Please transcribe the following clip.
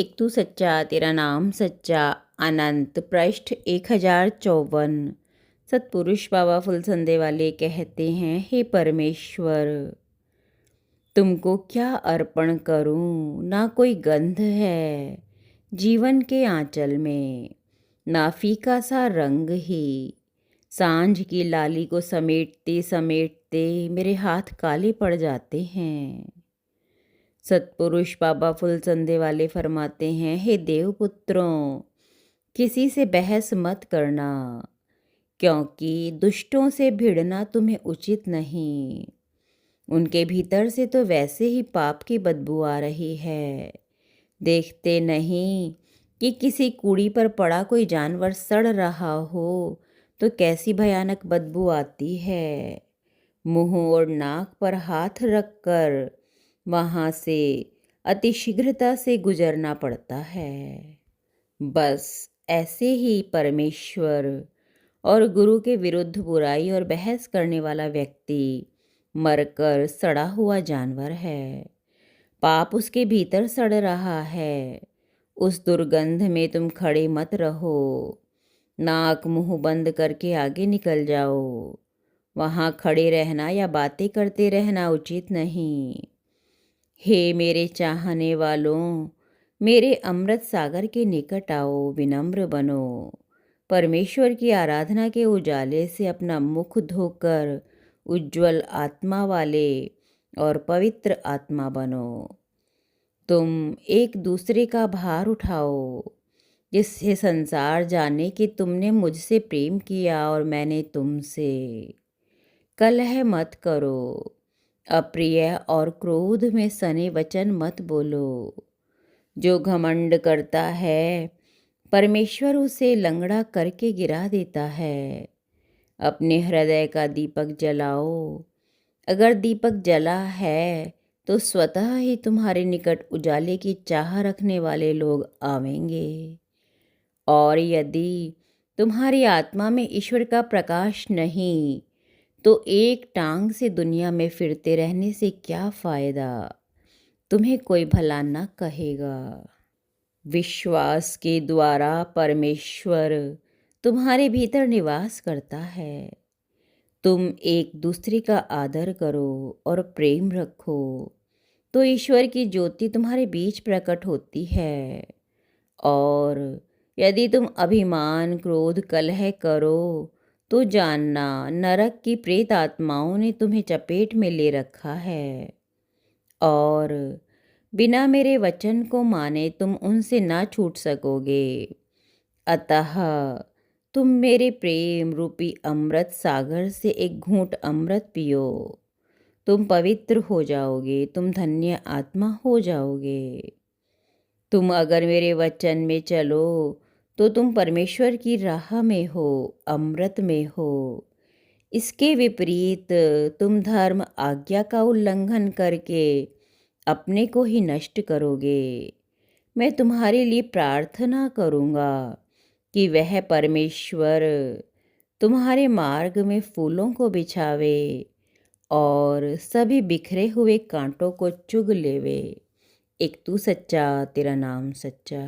एक तू सच्चा तेरा नाम सच्चा। अनंत पृष्ठ 1054। सतपुरुष बाबा फुलसंदे वाले कहते हैं, हे परमेश्वर, तुमको क्या अर्पण करूं। ना कोई गंध है जीवन के आंचल में, ना फीका सा रंग ही। सांझ की लाली को समेटते समेटते मेरे हाथ काले पड़ जाते हैं। सतपुरुष बाबा फुलसंदे वाले फरमाते हैं, हे देवपुत्रों, किसी से बहस मत करना, क्योंकि दुष्टों से भिड़ना तुम्हें उचित नहीं। उनके भीतर से तो वैसे ही पाप की बदबू आ रही है। देखते नहीं कि किसी कूड़ी पर पड़ा कोई जानवर सड़ रहा हो तो कैसी भयानक बदबू आती है। मुंह और नाक पर हाथ रखकर वहाँ से अतिशीघ्रता से गुजरना पड़ता है। बस ऐसे ही परमेश्वर और गुरु के विरुद्ध बुराई और बहस करने वाला व्यक्ति मरकर सड़ा हुआ जानवर है। पाप उसके भीतर सड़ रहा है। उस दुर्गंध में तुम खड़े मत रहो। नाक मुंह बंद करके आगे निकल जाओ। वहाँ खड़े रहना या बातें करते रहना उचित नहीं। हे मेरे चाहने वालों, मेरे अमृत सागर के निकट आओ, विनम्र बनो। परमेश्वर की आराधना के उजाले से अपना मुख धोकर उज्जवल आत्मा वाले और पवित्र आत्मा बनो। तुम एक दूसरे का भार उठाओ, जिससे संसार जाने कि तुमने मुझसे प्रेम किया और मैंने तुमसे। कलह मत करो, अप्रिय और क्रोध में सने वचन मत बोलो। जो घमंड करता है, परमेश्वर उसे लंगड़ा करके गिरा देता है। अपने हृदय का दीपक जलाओ। अगर दीपक जला है तो स्वतः ही तुम्हारे निकट उजाले की चाह रखने वाले लोग आवेंगे। और यदि तुम्हारी आत्मा में ईश्वर का प्रकाश नहीं तो एक टांग से दुनिया में फिरते रहने से क्या फ़ायदा। तुम्हें कोई भला न कहेगा। विश्वास के द्वारा परमेश्वर तुम्हारे भीतर निवास करता है। तुम एक दूसरे का आदर करो और प्रेम रखो तो ईश्वर की ज्योति तुम्हारे बीच प्रकट होती है। और यदि तुम अभिमान क्रोध कलह करो तो जानना, नरक की प्रेत आत्माओं ने तुम्हें चपेट में ले रखा है। और बिना मेरे वचन को माने तुम उनसे ना छूट सकोगे। अतः तुम मेरे प्रेम रूपी अमृत सागर से एक घूंट अमृत पियो। तुम पवित्र हो जाओगे, तुम धन्य आत्मा हो जाओगे। तुम अगर मेरे वचन में चलो तो तुम परमेश्वर की राह में हो, अमृत में हो। इसके विपरीत तुम धर्म आज्ञा का उल्लंघन करके अपने को ही नष्ट करोगे। मैं तुम्हारे लिए प्रार्थना करूँगा कि वह परमेश्वर तुम्हारे मार्ग में फूलों को बिछावे और सभी बिखरे हुए कांटों को चुग लेवे। एक तू सच्चा तेरा नाम सच्चा।